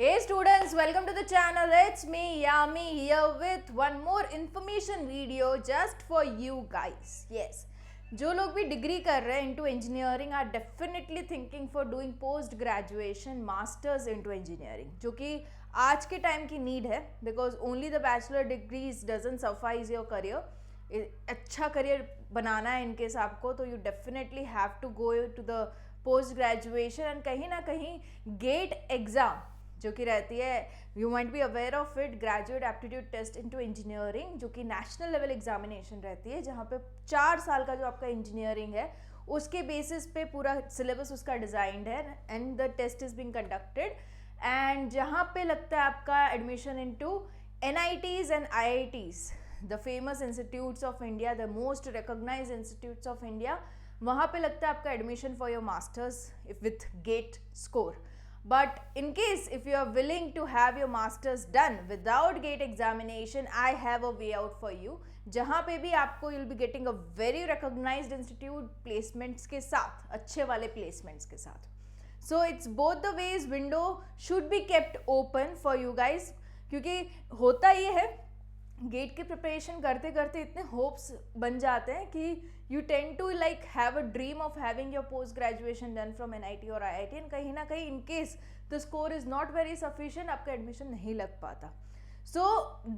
Hey students, welcome to the channel. It's me Yami here with one more information video just for you guys. Yes, जो लोग भी degree कर रहे हैं into engineering are definitely thinking for doing post graduation masters into engineering, जो कि आज के टाइम की नीड है because only the bachelor degrees doesn't suffice your career. अच्छा करियर बनाना है इनकेस आपको, तो you definitely have to go to the post graduation and कहीं ना कहीं गेट एग्ज़ाम जो कि रहती है, you might be aware of it, graduate aptitude test into engineering, जो कि नेशनल लेवल एग्जामिनेशन रहती है, जहाँ पे 4 साल का जो आपका इंजीनियरिंग है उसके बेसिस पे पूरा सिलेबस उसका डिज़ाइंड है and the test is being conducted. And जहाँ पे लगता है आपका admission into NITs and IITs, the famous institutes of India, the most recognised institutes of India, वहाँ पे लगता है आपका admission for your masters with GATE score. But in case if you are willing to have your masters done without gate examination, I have a way out for you. जहाँ पे भी आपको you'll be getting a very recognized institute placements के साथ, अच्छे वाले placements के साथ. So it's both the ways, window should be kept open for you guys. क्योंकि होता ये है गेट की प्रिपरेशन करते करते इतने होप्स बन जाते हैं कि you tend to like have a dream of having your post graduation done from NIT और IIT, एंड कहीं ना कहीं in case the score is not very sufficient, आपका एडमिशन नहीं लग पाता. सो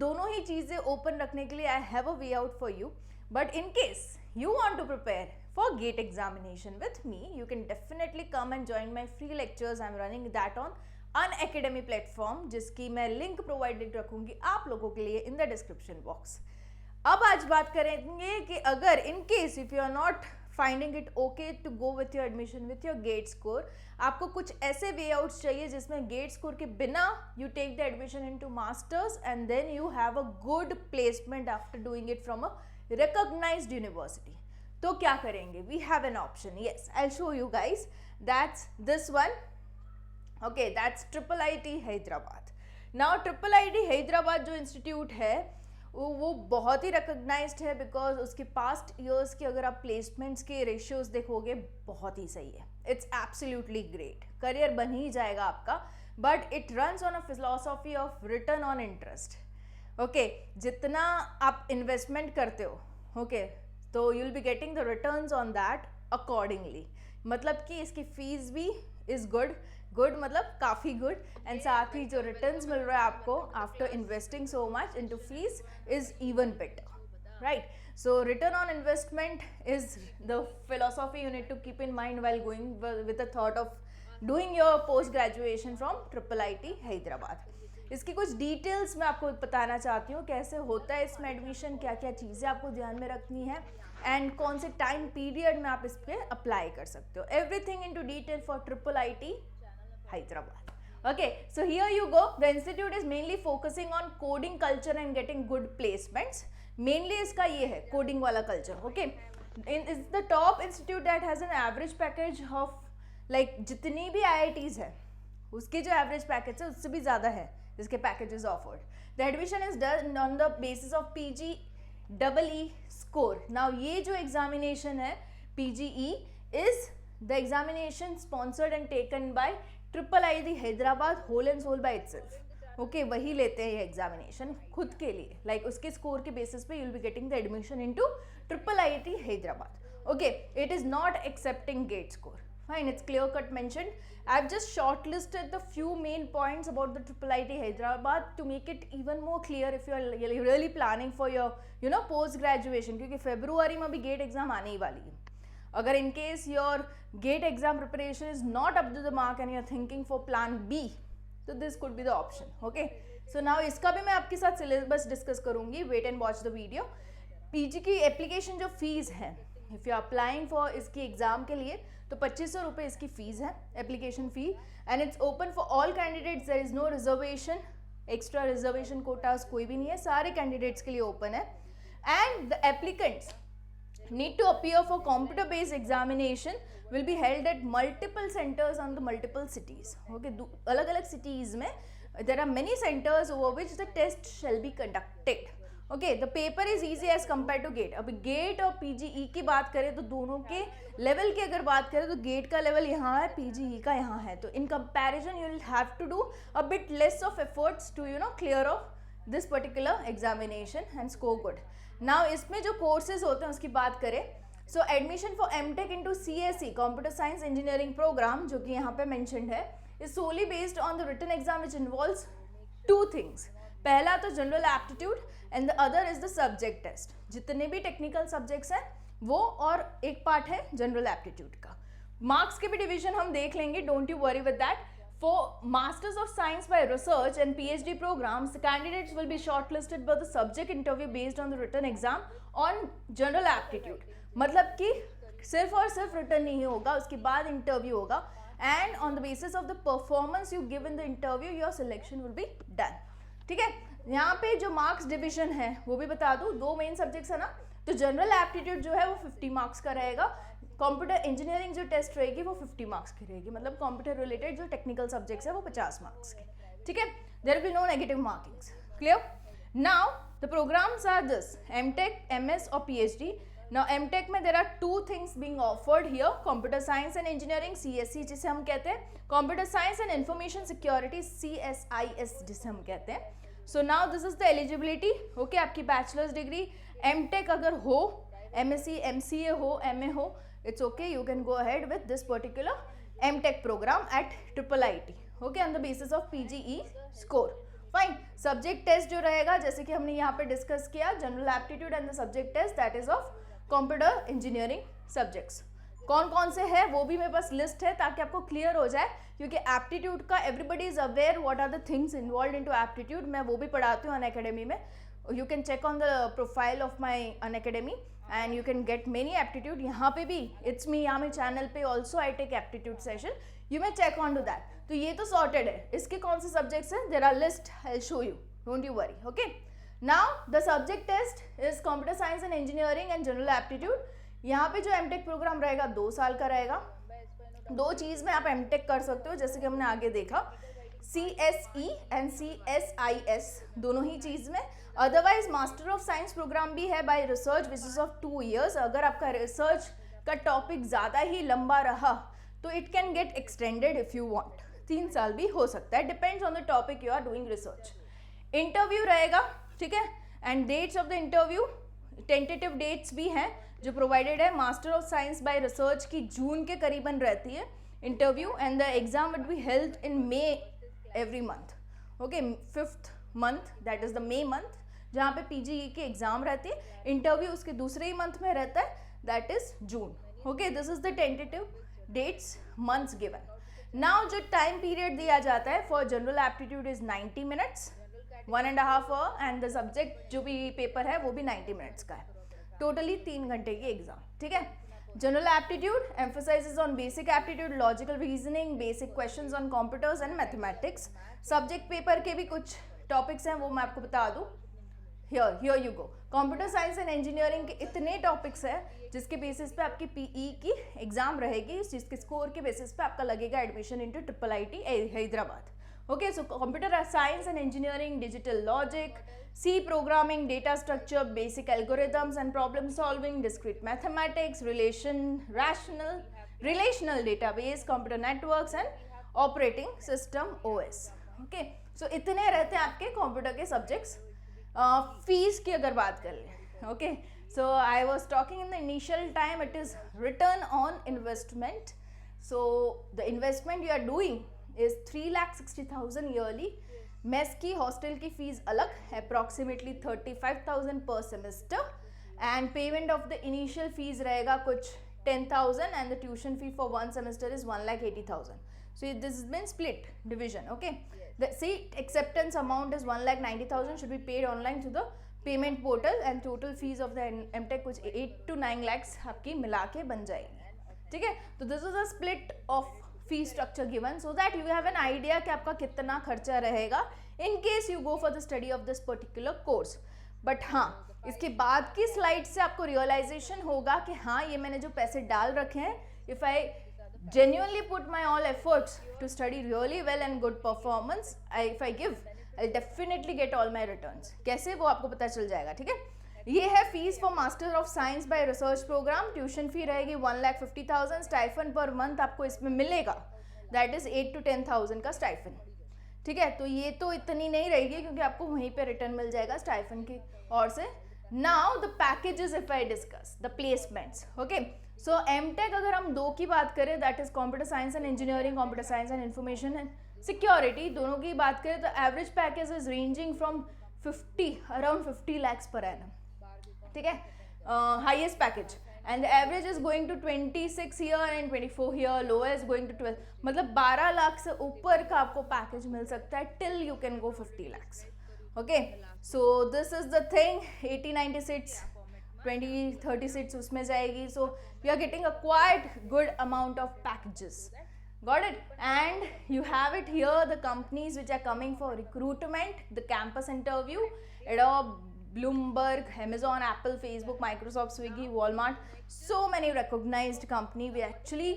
दोनों ही चीज़ें ओपन रखने के लिए I have a way out for you. But in case you want to prepare for GATE examination with me, you can definitely come and join my free lectures. I'm running that on Unacademy platform, जिसकी मैं link provided रखूंगी आप लोगों के लिए in the description box. अब आज बात करेंगे कि अगर in case if you are not finding it okay to go with your admission with your GATE score, आपको कुछ ऐसे वे आउट्स चाहिए जिसमें गेट स्कोर के बिना you take the admission into masters and then you have a good placement after doing it from a recognized university. तो क्या करेंगे? We have an option. Yes, I'll show you guys. That's this one. Okay, that's IIT Hyderabad. Now IIT Hyderabad जो institute है वो बहुत ही recognised है because उसके past years के अगर आप प्लेसमेंट्स के रेशियोज देखोगे बहुत ही सही है. इट्स एब्सोल्युटली ग्रेट, करियर बन ही जाएगा आपका. But it runs on a philosophy of return on interest. Okay, जितना आप इन्वेस्टमेंट करते हो ओके, तो you will be getting the returns on that accordingly. मतलब कि इसकी फीस भी इज़ गुड मतलब काफ़ी गुड, एंड साथ ही जो रिटर्न्स मिल रहा है आपको after investing so much into fees is even better, right? So return on investment is the philosophy you need to keep in mind while going with the thought of doing your post graduation from IIT Hyderabad. इसकी कुछ details मैं आपको बताना चाहती हूँ, कैसे होता है इसमें एडमिशन, क्या क्या चीज़ें आपको ध्यान में रखनी है एंड कौन से टाइम पीरियड में आप इस पर अप्लाई कर सकते हो. Everything in to detail for IIT Hyderabad. Okay, so here you go. The institute is mainly focusing on coding culture and getting good placements. Mainly इसका ये है coding वाला culture. Okay, it's the top institute that has an average package of like जितनी भी IITs है उसके जो average package है उससे भी ज़्यादा है जिसके packages offered. The admission is done on the basis of PGEE score. Now ये जो examination है PGE is the examination sponsored and taken by IIT Hyderabad whole and sole by itself. Okay, वही लेते हैं ये एग्जामिनेशन खुद के लिए, लाइक उसके स्कोर के बेसिस पे you will be getting the admission into IIT Hyderabad. Okay, it is not accepting GATE score. Fine, it's clear cut mentioned. I've just shortlisted the few main points about the IIT Hyderabad to make it even more clear if you are really planning for your post graduation, क्योंकि फरवरी में भी gate exam आने ही वाली है. अगर in case your gate exam preparation is not up to the mark and you are thinking for plan B, so this could be the option. Okay, so now इसका भी मैं आपके साथ सिलेबस डिस्कस करूंगी. Wait and watch the video. PG की application जो fees है, if you applying for इसकी एग्जाम के लिए तो 2500 रुपये इसकी फीस है, application fee, and it's open for all candidates. There is no reservation, extra reservation quotas कोई भी नहीं है, सारे कैंडिडेट्स के लिए ओपन है. And the applicants need to appear for computer based examination will be held at multiple centers on the multiple cities. Okay, अलग अलग cities में there are many centers over which the test shall be conducted. Okay, the paper is easy as compare to GATE. अब GATE और PGE की बात करें तो दोनों के लेवल की अगर बात करें तो गेट का लेवल यहाँ है, पीजीई का यहाँ है, तो in comparison you will have to do a bit less of efforts to clear of this particular examination and score good. Now इसमें जो कोर्सेज होते हैं उसकी बात करें, so admission for MTech into CSE computer science engineering program, जो कि यहाँ पे मेंशन्ड है, is solely based on the written exam which involves two things. पहला तो general aptitude and the other is the subject test. जितने भी technical subjects हैं वो, और एक पार्ट है जनरल एप्टीट्यूड का। मार्क्स के भी डिवीजन हम देख लेंगे, don't you worry with that. For masters of science by research and PhD programmes, the candidates will be shortlisted by the subject interview based on the written exam on general aptitude. मतलब कि सिर्फ और सिर्फ written नहीं होगा, उसके बाद interview होगा, and on the basis of the performance you give in the interview your selection will be done. ठीक है, यहाँ पे जो मार्क्स डिवीजन है वो भी बता दूँ, दो मेन सब्जेक्ट्स है ना, तो जनरल एप्टीट्यूड जो है वो 50 मार्क्स का रहेगा, कंप्यूटर इंजीनियरिंग जो टेस्ट रहेगी वो 50 मार्क्स की रहेगी, मतलब कंप्यूटर रिलेटेड जो टेक्निकल सब्जेक्ट्स है वो 50 मार्क्स के। ठीक है, there will be no negative markings. Clear? Now the programmes are this, MTech, MS और पीएचडी। Now MTech में there are two things being offered here, computer science and engineering CSE जिसे हम कहते हैं, computer science and information security CSIS जिसे हम कहते हैं। So now this is the eligibility, okay, आपकी bachelor's degree MTech अगर हो, MSc, MCA हो, MA हो, it's okay, you can go ahead with this particular MTech program at IIIT, okay, on the basis of PGE score. Fine, subject test जो रहेगा जैसे कि हमने यहाँ पे डिस्कस किया, general aptitude and the subject test that is of computer engineering subjects. कौन कौन से हैं वो भी मेरे पास लिस्ट है ताकि आपको क्लियर हो जाए, क्योंकि एप्टीट्यूड का everybody is aware what are the things involve into aptitude. मैं वो भी पढ़ाती हूँ अनअकैडमी में, you can check on the profile of my Unacademy and you can get many aptitude. यहाँ पे भी इट्स मी यामी चैनल पे also I take aptitude session, you may check on to that. तो ये तो सॉर्टेड है, इसके कौन से सब्जेक्ट्स हैं, there are list, I will show you, don't you worry. Okay, now the subject test is computer science and engineering and general aptitude. यहाँ पे जो एमटेक प्रोग्राम रहेगा 2 साल का रहेगा। 2 चीज़ में आप एमटेक कर सकते हो, जैसे कि हमने आगे देखा, CSE एंड CSIS दोनों ही चीज़ में। Otherwise master of science program भी है by research which is of 2 years। अगर आपका रिसर्च का टॉपिक ज़्यादा ही लंबा रहा तो it can get extended if you want, 3 साल भी हो सकता है, depends on the topic you are doing research. Interview रहेगा, ठीक है, and dates of the interview, tentative dates भी हैं जो प्रोवाइडेड है। Master of science by research की जून के करीबन रहती है interview, and the exam would be held in May every month, okay, 5th month that is the May month, जहाँ पे PGE की एग्जाम रहती है। इंटरव्यू उसके दूसरे ही मंथ में रहता है, that is June. Okay, this is the tentative dates, months given. Now जो टाइम पीरियड दिया जाता है for general aptitude is 90 minutes, 1.5 hour, and the subject जो भी पेपर है वो भी 90 मिनट्स का है, टोटली 3 घंटे की एग्जाम। ठीक है, general aptitude emphasizes on basic aptitude, logical reasoning, basic questions on computers and mathematics। Subject paper के भी कुछ टॉपिक्स हैं वो मैं आपको बता दूँ, here you go। Computer science and engineering के इतने टॉपिक्स हैं जिसके बेसिस पे आपकी PE की एग्जाम रहेगी, जिसके स्कोर के बेसिस पे आपका लगेगा admission into IIIT Hyderabad. Okay, so computer science and engineering, digital logic, C programming, data structure, basic algorithms and problem solving, discrete mathematics, relational database, computer networks and operating system OS। Okay, so इतने रहते हैं आपके computer के subjects. Fees की अगर बात कर लें, okay, so I was talking in the initial time, it is return on investment. So the investment you are doing is 3,60,000 yearly. Mess की, हॉस्टल की फीस अलग, approximately 35,000 per semester, and payment of the initial fees रहेगा कुछ 10,000 and the tuition fee for 1 semester is 1,80,000. So this has been split division. Okay, the seat acceptance amount is 1,90,000 should be paid online to the payment portal, and total fees of the MTech कुछ 8 to 9 lakhs आपकी मिला के बन जाएगी। ठीक है, तो this is a split of fee structure given so that you have an idea कि आपका कितना खर्चा रहेगा in case you go for the study of this particular course। But हाँ, इसके बाद की स्लाइड से आपको रियलाइजेशन होगा कि हाँ, ये मैंने जो पैसे डाल रखे हैं, if I genuinely put my all efforts to study really well and good performance, if I give I definitely get all my returns. कैसे, वो आपको पता चल जाएगा, ठीक है। ये है fees for master of science by research program. Tuition fee रहेगी 1,50,000। स्टाइफन पर मंथ आपको इसमें मिलेगा, दैट इज 8 to 10,000 का स्टाइफन, ठीक है। तो ये तो इतनी नहीं रहेगी क्योंकि आपको वहीं पे रिटर्न मिल जाएगा स्टाइफन की ओर से। Now the packages if I discuss the placements, okay. So MTech अगर हम 2 की बात करें, that is computer science and engineering, computer science and information and security, दोनों की बात करें तो average package is ranging from 50 lakhs per annum, ठीक है, highest package. And the average is going to 26 year and 24 year, lowest going to 12, मतलब 12 लाख से ऊपर का आपको पैकेज मिल सकता है till you can go 50 lakhs, okay. So this is the thing, 80-90 seats, 20-30 seats उसमें जाएगी। So you are getting a quite good amount of packages, got it? And you have it here, the companies which are coming for recruitment, the campus interview, Adobe, Bloomberg, Amazon, Apple, Facebook, Microsoft, Swiggy, Walmart, so many recognized company। we actually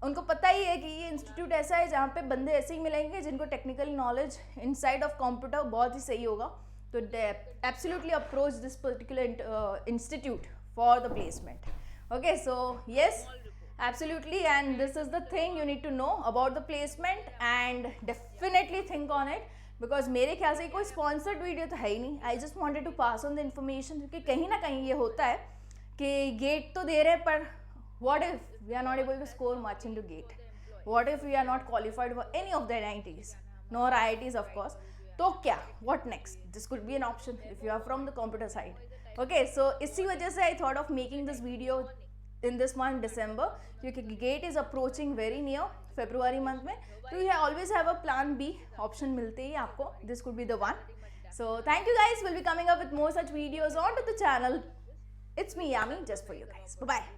उनको पता ही है कि ये institute ऐसा है जहाँ पे बंदे ऐसे ही मिलेंगे जिनको technical knowledge inside of computer बहुत ही सही होगा। तो absolutely approach this particular institute for the placement, okay. So yes, absolutely, and this is the thing you need to know about the placement and definitely think on it, because मेरे ख्याल से कोई sponsored video तो है ही नहीं। I just wanted to pass on the information, क्योंकि कहीं ना कहीं ये होता है कि गेट तो दे रहे हैं पर what if we are not able to score much into gate, what if we are not qualified for any of the NITs nor IITs of course, तो क्या, what next? This could be an option if you are from the computer side, okay। So इसी वजह से I thought of making this video in this month December, क्योंकि GATE is approaching very near फरवरी month में, तो you always have a plan B option मिलते ही आपको, this could be the one. So thank you guys, will be coming up with more such videos on to the channel. It's me Yami, just for you guys, bye bye.